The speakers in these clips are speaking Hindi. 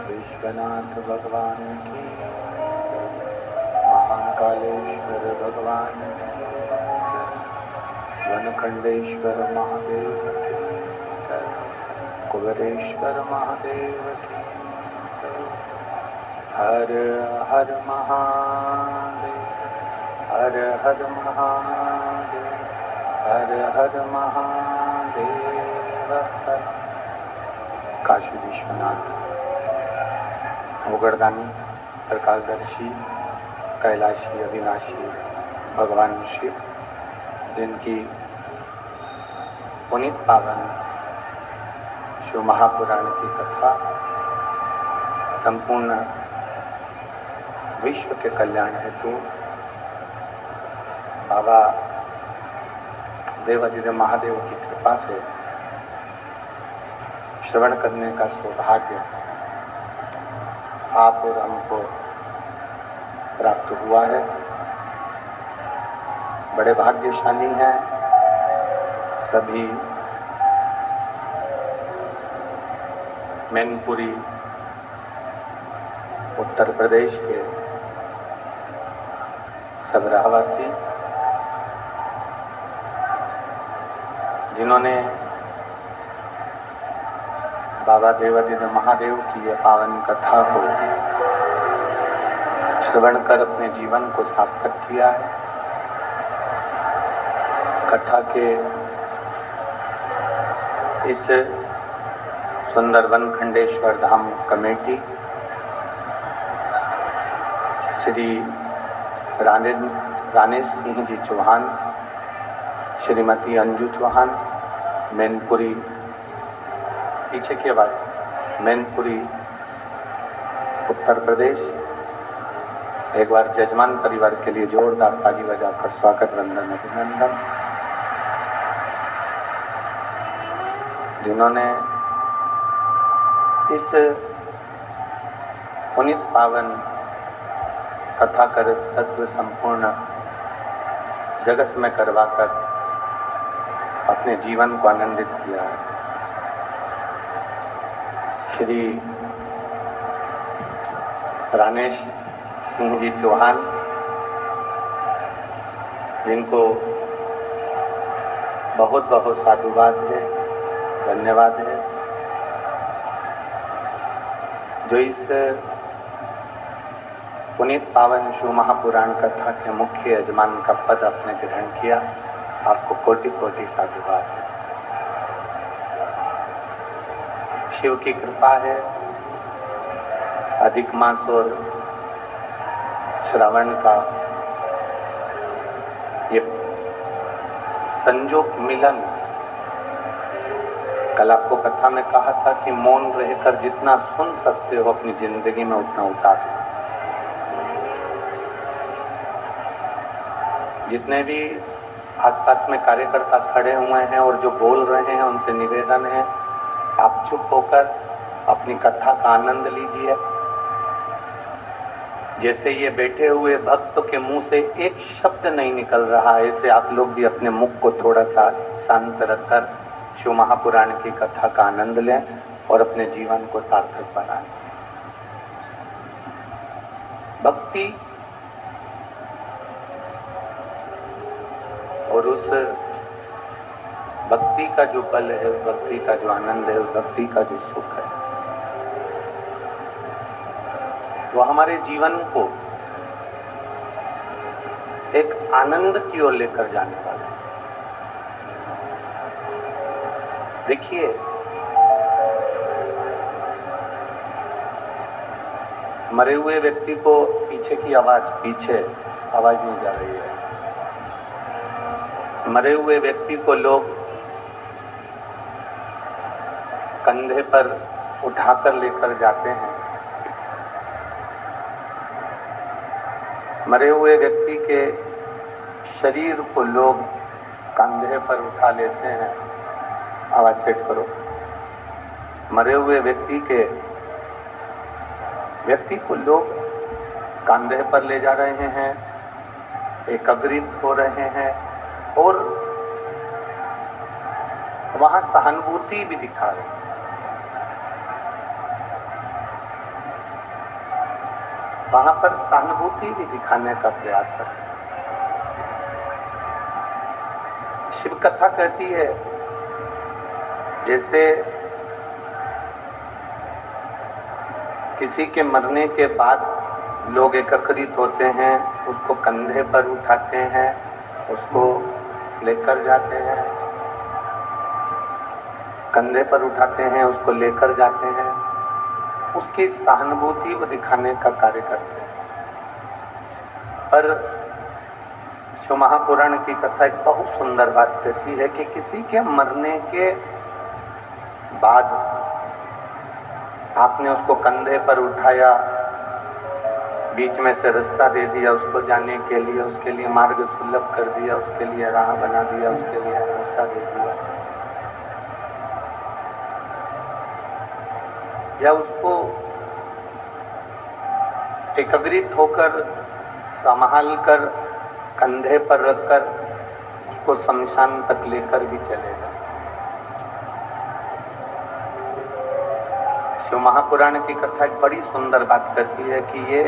विश्वनाथ भगवान की, महाकालेश्वर भगवान की, वनखंडेश्वर महादेव की, कुबेरेश्वर महादेव की। हर हर महादेव, हर हर महादेव, हर हर महादेव। काशी विश्वनाथ, उगड़दानी, प्रकाशदर्शी, कैलाशी, अविनाशी भगवान शिव, जिनकी पुनीत पावन शिव महापुराण की कथा संपूर्ण विश्व के कल्याण हेतु बाबा देवाधिदेव महादेव की कृपा से श्रवण करने का सौभाग्य आप और हमको प्राप्त हुआ है। बड़े भाग्यशाली हैं सभी मैनपुरी उत्तर प्रदेश के सब रहवासी, जिन्होंने बाबा देवाधिदेव महादेव की यह पावन कथा को श्रवण कर अपने जीवन को सार्थक किया है। कथा के इस सुंदर वनखंडेश्वर धाम कमेटी श्री रानेश सिंह जी चौहान, श्रीमती अंजू चौहान, मैनपुरी, पीछे की आवाज, मैनपुरी उत्तर प्रदेश। एक बार जजमान परिवार के लिए जोरदार ताली बजाकर स्वागत, वंदन, अभिनंदन। जिन्होंने इस पुनीत पावन कथा का तत्व संपूर्ण जगत में करवाकर अपने जीवन को आनंदित किया है। श्री रानेश सिंह जी चौहान, जिनको बहुत बहुत साधुवाद है, धन्यवाद है, जो इस पुनीत पावन शिव महापुराण कथा के मुख्य यजमान का पद आपने ग्रहण किया। आपको कोटि कोटि साधुवाद है। शिव की कृपा है, अधिक मास और श्रावण का ये संयोग मिलन। कल आपको कथा में कहा था कि मौन रहकर जितना सुन सकते हो अपनी जिंदगी में उतना उतारो। जितने भी आसपास में कार्यकर्ता खड़े हुए हैं और जो बोल रहे हैं, उनसे निवेदन है आप चुप होकर अपनी कथा का आनंद लीजिए। जैसे ये बैठे हुए भक्त के मुंह से एक शब्द नहीं निकल रहा है, ऐसे आप लोग भी अपने मुख को थोड़ा सा शांत रखकर शिव महापुराण की कथा का आनंद लें और अपने जीवन को सार्थक बनाएं। भक्ति और उस भक्ति का जो बल है, उस भक्ति का जो आनंद है, उस भक्ति का जो सुख है, वो हमारे जीवन को एक आनंद की ओर लेकर जाने वाला है। देखिए, मरे हुए व्यक्ति को पीछे की आवाज नहीं जा रही है। मरे हुए व्यक्ति को लोग कंधे पर उठाकर लेकर जाते हैं। मरे हुए व्यक्ति के शरीर को लोग कंधे पर उठा लेते हैं। आवाज सेट करो। मरे हुए व्यक्ति को लोग कंधे पर ले जा रहे हैं, एकत्रित हो रहे हैं और वहां सहानुभूति भी दिखा रहे हैं। वहां पर सहानुभूति भी दिखाने का प्रयास करते हैं। शिव कथा कहती है, जैसे किसी के मरने के बाद लोग एकत्रित होते हैं, उसको कंधे पर उठाते हैं, उसको लेकर जाते हैं, कंधे पर उठाते हैं, उसको लेकर जाते हैं, उसकी सहानुभूति को दिखाने का कार्य करते हैं। पर शिव महापुराण की कथा एक बहुत सुंदर बात कहती है कि किसी के मरने के बाद आपने उसको कंधे पर उठाया, बीच में से रास्ता दे दिया उसको जाने के लिए, उसके लिए मार्ग सुलभ कर दिया, उसके लिए राह बना दिया, उसके लिए रास्ता दे दिया, या उसको एकत्रित होकर संभाल कर कंधे पर रखकर उसको शमशान तक लेकर भी चलेगा। शिव महापुराण की कथा एक बड़ी सुंदर बात करती है कि ये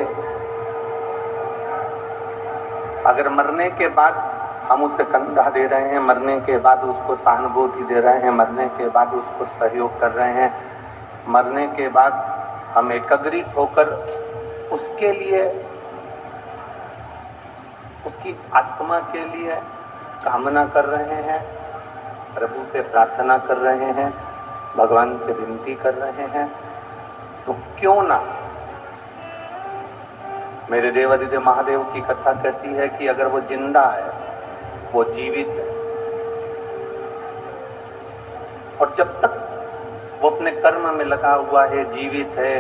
अगर मरने के बाद हम उसे कंधा दे रहे हैं, मरने के बाद उसको सहानुभूति दे रहे हैं, मरने के बाद उसको सहयोग कर रहे हैं, मरने के बाद हम एकत्रित होकर उसके लिए, उसकी आत्मा के लिए कामना कर रहे हैं, प्रभु से प्रार्थना कर रहे हैं, भगवान से विनती कर रहे हैं, तो क्यों ना मेरे देवादिदेव महादेव की कथा कहती है कि अगर वो जिंदा है, वो जीवित है, और जब तक वो अपने कर्म में लगा हुआ है, जीवित है,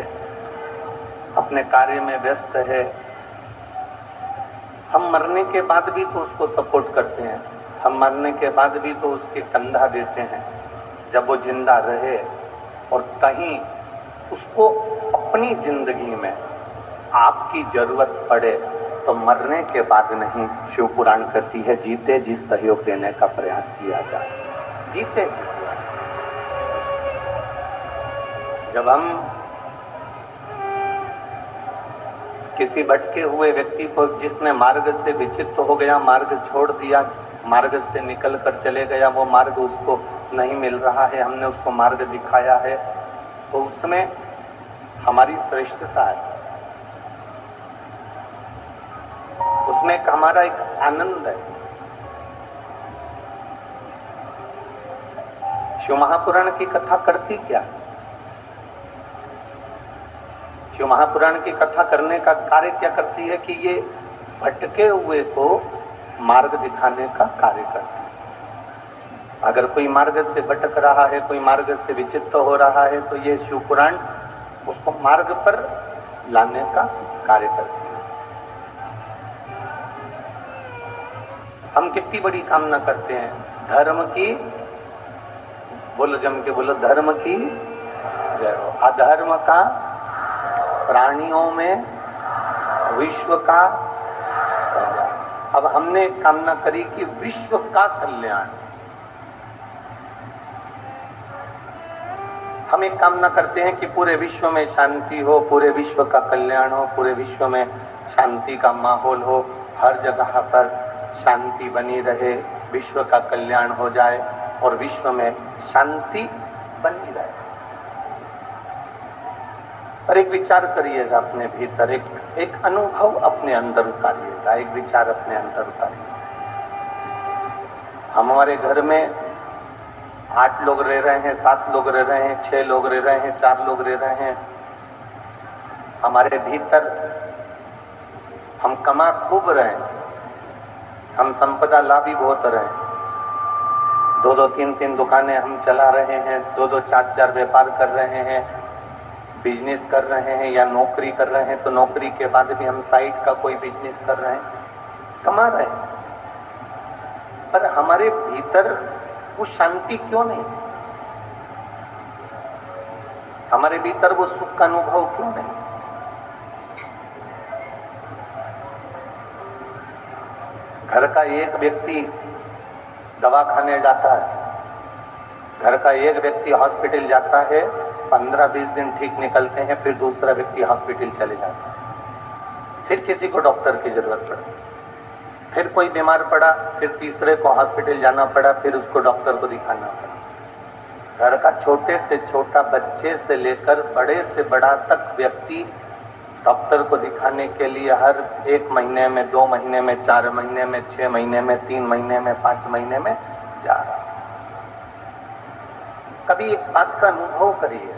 अपने कार्य में व्यस्त है, हम मरने के बाद भी तो उसको सपोर्ट करते हैं, हम मरने के बाद भी तो उसके कंधा देते हैं जब वो जिंदा रहे, और कहीं उसको अपनी जिंदगी में आपकी जरूरत पड़े तो मरने के बाद नहीं, शिव पुराण कहती है जीते जी सहयोग देने का प्रयास किया जाए। जीते जी जब हम किसी भटके हुए व्यक्ति को, जिसने मार्ग से विचित हो गया, मार्ग छोड़ दिया, मार्ग से निकल कर चले गया, वो मार्ग उसको नहीं मिल रहा है, हमने उसको मार्ग दिखाया है, तो उसमें हमारी श्रेष्ठता है, उसमें एक हमारा एक आनंद है। शिव महापुराण की कथा करती क्या है? शिव महापुराण की कथा करने का कार्य क्या करती है कि ये भटके हुए को मार्ग दिखाने का कार्य करती है। अगर कोई मार्ग से भटक रहा है, कोई मार्ग से विचित्र हो रहा है, तो ये शिव पुराण उसको मार्ग पर लाने का कार्य करती है। हम कितनी बड़ी कामना करते हैं, धर्म की, बोलो जम के बोलो, धर्म की जय हो, अधर्म का प्राणियों में विश्व का कल्याण। अब हमने कामना करी कि विश्व का कल्याण, हम एक कामना करते हैं कि पूरे विश्व में शांति हो, पूरे विश्व का कल्याण हो, पूरे विश्व में शांति का माहौल हो, हर जगह पर शांति बनी रहे, विश्व का कल्याण हो जाए और विश्व में शांति बनी रहे। और एक विचार करिएगा अपने भीतर, एक अनुभव अपने अंदर उतारिएगा, एक विचार अपने अंदर उतारिएगा। हमारे घर में 8 लोग रह रहे हैं, 7 लोग रह रहे हैं, 6 लोग रह रहे हैं, 4 लोग रह रहे हैं। हमारे भीतर हम कमा खूब रहे हैं, हम संपदा लाभी बहुत रहे हैं, 2-2, 3-3 दुकानें हम चला रहे हैं, 2-2, 4-4 व्यापार कर रहे हैं, बिजनेस कर रहे हैं या नौकरी कर रहे हैं, तो नौकरी के बाद भी हम साइड का कोई बिजनेस कर रहे हैं, कमा रहे हैं। पर हमारे भीतर वो शांति क्यों नहीं? हमारे भीतर वो सुख का अनुभव क्यों नहीं? घर का एक व्यक्ति दवाखाने जाता है, घर का एक व्यक्ति हॉस्पिटल जाता है, 15-20 दिन ठीक निकलते हैं, फिर दूसरा व्यक्ति हॉस्पिटल चले जाता है, फिर किसी को डॉक्टर की जरूरत पड़ती, फिर कोई बीमार पड़ा, फिर तीसरे को हॉस्पिटल जाना पड़ा, फिर उसको डॉक्टर को दिखाना पड़ा। घर का छोटे से छोटा बच्चे से लेकर बड़े से बड़ा तक व्यक्ति डॉक्टर को दिखाने के लिए हर 1 महीने में, 2 महीने में, 4 महीने में, 6 महीने में, 3 महीने में, 5 महीने में जा रहा है। कभी एक बात का अनुभव करिए,